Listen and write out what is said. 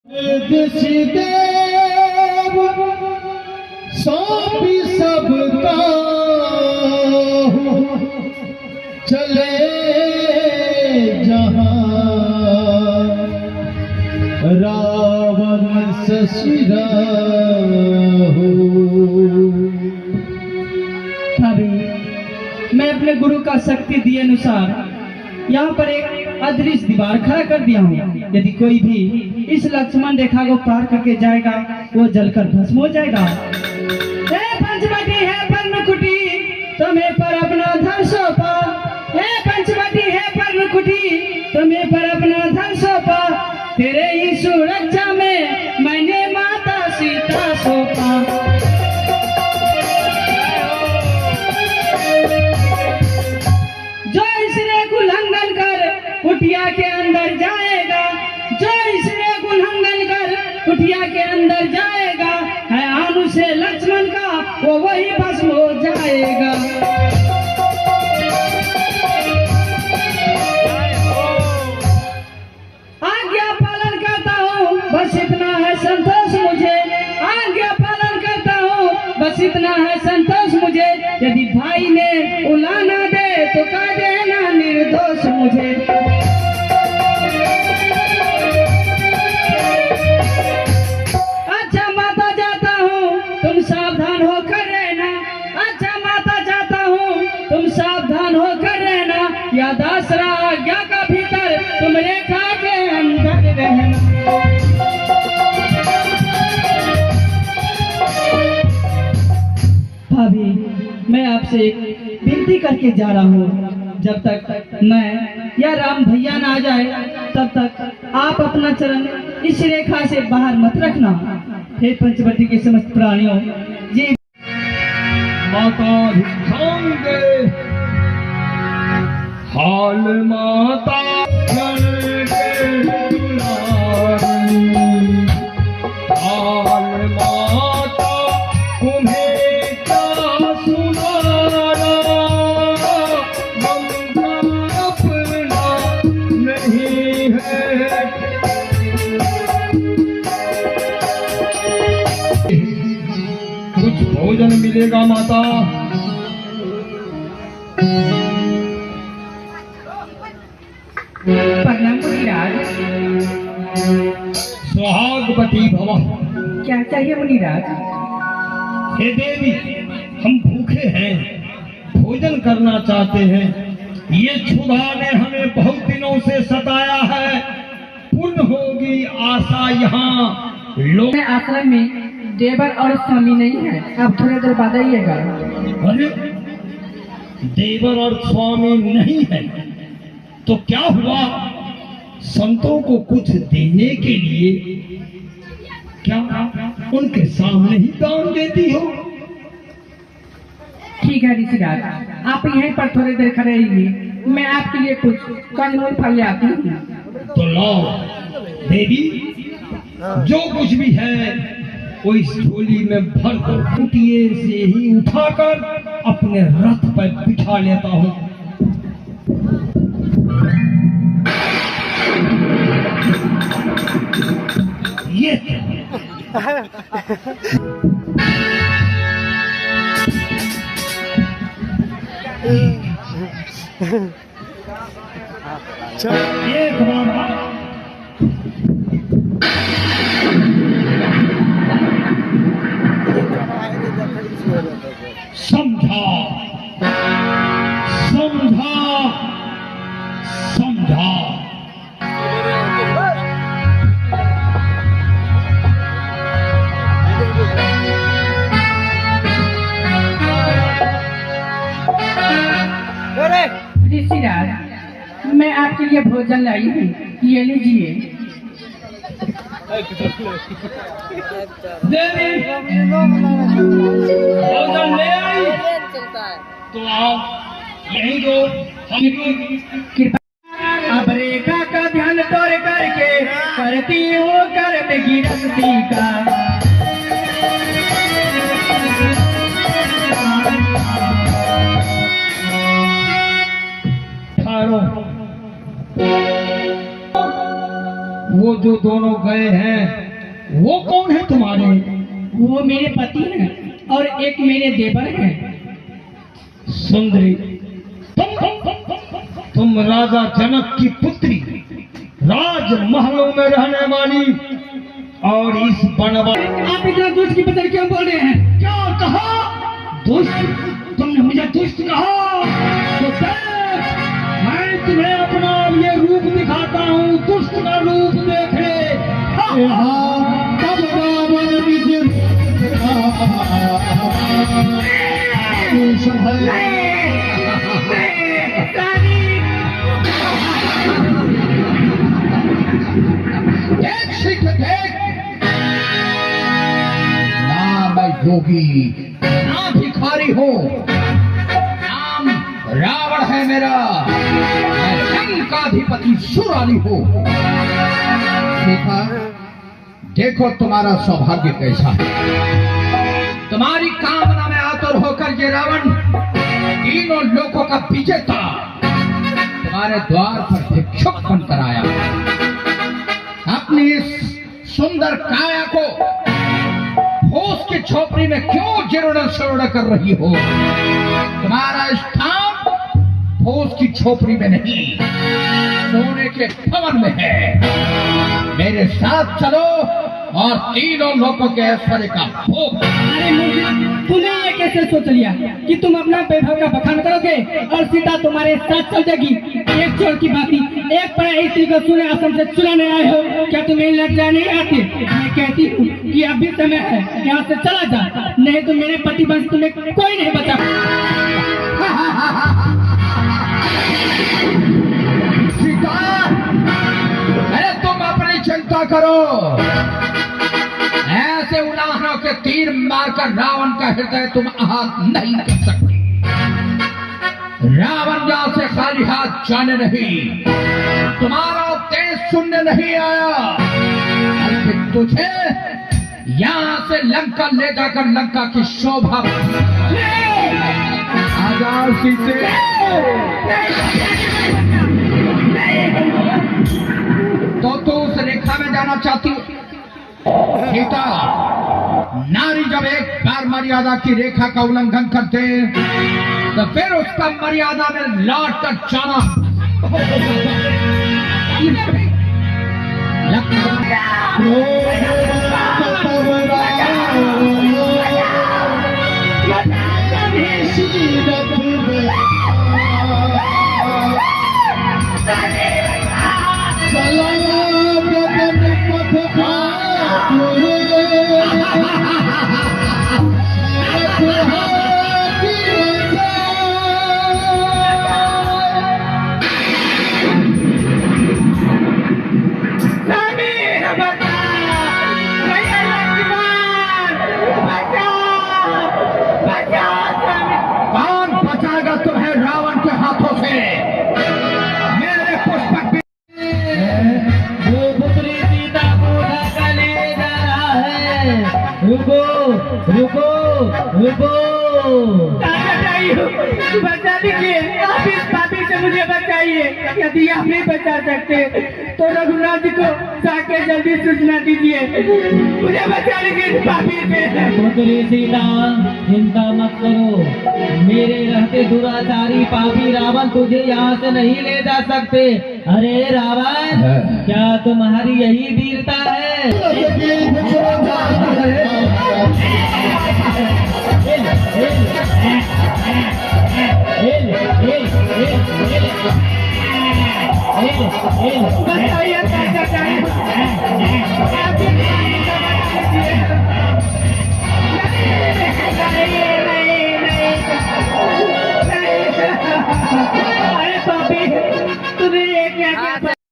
देव सौंपी सबका चले जहां रावण ससुरा हो। अभी मैं अपने गुरु का शक्ति दिए अनुसार यहाँ पर एक अदृश्य दीवार खड़ा कर दिया हूँ। यदि कोई भी इस लक्ष्मण रेखा को पार करके जाएगा वो जलकर भस्म हो जाएगा। हे पंचवटी है पर्णकुटी तुम्हें पर अपना धन सौंपा। हे पंचवटी है पर्णकुटी तुम्हें पर अपना धन सौंपा। तेरे ही सुरक्षा में मैंने माता सीता सौंपा। जो इसने उल्लंघन कर कुटिया के अंदर जाएगा, जो इसने उल्लंघन कर कुटिया के अंदर जाएगा, है आनु से लक्ष्मण का वो वही भस्म हो जाएगा। आज्ञा पालन करता हूँ बस इतना है संतोष मुझे। आज्ञा पालन करता हूँ बस इतना है संतोष मुझे। यदि भाई ने उलाना दे तो कह देना निर्दोष मुझे। अच्छा माता जाता हूँ तुम सावधान होकर रहना। अच्छा माता जाता हूँ तुम सावधान होकर रहना। याद आसरा आज्ञा का भीतर तुम रेखा के अंदर रहना। भाभी मैं आपसे एक विनती करके जा रहा हूँ, जब तक मैं या राम भैया ना आ जाए तब तक आप अपना चरण इस रेखा से बाहर मत रखना। हे पंचवटी के समस्त प्राणियों जी माता भिक्षाम दे हाल माता जन के दुलारी। हाल माता तुम्हें क्या सुनाना ममता अपना नहीं है। कुछ भोजन मिलेगा माता? प्रणाम मुनिराज। सुहागवती भव। क्या चाहिए मुनिराज? हे देवी हम भूखे हैं, भोजन करना चाहते हैं। ये क्षुधा ने हमें बहुत दिनों से सताया है। पूर्ण होगी आशा यहाँ लोग। आश्रम में देवर और स्वामी नहीं है, आप थोड़ी देर बाद आइएगा। अरे देवर और स्वामी नहीं है तो क्या हुआ? संतों को कुछ देने के लिए क्या उनके सामने ही दान देती हो? ठीक है ऋषिराज, आप यहीं पर थोड़ी देर खड़े रहिए, मैं आपके लिए कुछ कंदमूल फल ले आती हूँ। तो लाओ देवी, जो कुछ भी है वो इस झोली में भर कर कुटिये से ही उठाकर अपने रथ पर बिठा लेता हूँ। ये एक बाबा समझा समझा समझा। ऋषिराज मैं आपके लिए भोजन लाई हूँ, ये लीजिए। देवी भोजन ले आई तो आप यहीं दो। हम कृपा अब रेखा का ध्यान तोड़ करके करती हूँ कर्म गिरफ्ती का। वो जो दोनों गए हैं वो कौन है तुम्हारे? वो मेरे पति हैं और एक मेरे देवर हैं। सुंदरी, तुम राजा जनक की पुत्री, राजमहलों में रहने वाली, और इस बनवास। आप इतना दुष्ट की बदल क्यों बोल रहे हैं? क्या कहा? दुष्ट? तुमने मुझे दुष्ट कहा? तो देख, मैं तुम्हें अपना ये रूप दिखाता हूँ, दुष्ट का रूप देख ले। देख ना मैं योगी ना भिखारी हूँ, नाम रावण है मेरा, मैं लंकाधिपति सुराली हूँ। देखो तुम्हारा सौभाग्य कैसा है। तुम्हारी कामना में आतुर होकर ये रावण तीनों लोगों का विजेता तुम्हारे द्वार पर भिक्षुक बनकर आया। अपनी इस सुंदर काया को फूस की झोपड़ी में क्यों जीर्ण शीर्ण कर रही हो? तुम्हारा स्थान फूस की झोपड़ी में नहीं, सोने के भवन में है। मेरे साथ चलो और तीनों लोगों के ऐश्वर्य का भोग। अरे तूने ये कैसे सोच लिया कि तुम अपना वैभव का बखान करोगे और सीता तुम्हारे साथ चल जाएगी? एक चोर की बाती, एक पराई स्त्री को सुने आश्रम से चुराने आए हो, क्या तुम्हें लज्जा नहीं आती? मैं कहती हूँ कि अभी समय है, यहाँ से चला जा, नहीं तो मेरे पति वंश तुम्हें कोई नहीं बचा। सीता, अरे तुम अपनी चिंता करो, ऐसे उलाहनों के तीर मारकर रावण का हृदय तुम आहत नहीं कर सकते। रावण यहाँ से खाली हाथ जाने नहीं, तुम्हारा तेज सुनने नहीं आया, बल्कि तुझे यहाँ से लंका ले जाकर लंका की शोभा आजाद सीते। तो तू उस रेखा में जाना चाहती है? सीता, नारी जब एक बार मर्यादा की रेखा का उल्लंघन करते तो फिर उसका मर्यादा में लौट कर जाना कौन बचाएगा तुम्हें रावण के हाथों से? मेरे पुष्पक वो पुत्री सीता को ढका ले जा रहा है। रुको रुको रुको, बचा दीजिए, आप इस पापी से मुझे बचाइए। यदि आप नहीं बचा सकते तो रघुनाथ जी को जाके जल्दी सूचना दीजिए, मुझे बचा लीजिए इस पापी से। पुत्री सीता, चिंता मत करो, मेरे रहते दुराचारी पापी रावण तुझे यहाँ से नहीं ले जा सकते। अरे रावण, क्या तुम्हारी यही वीरता है? बताइए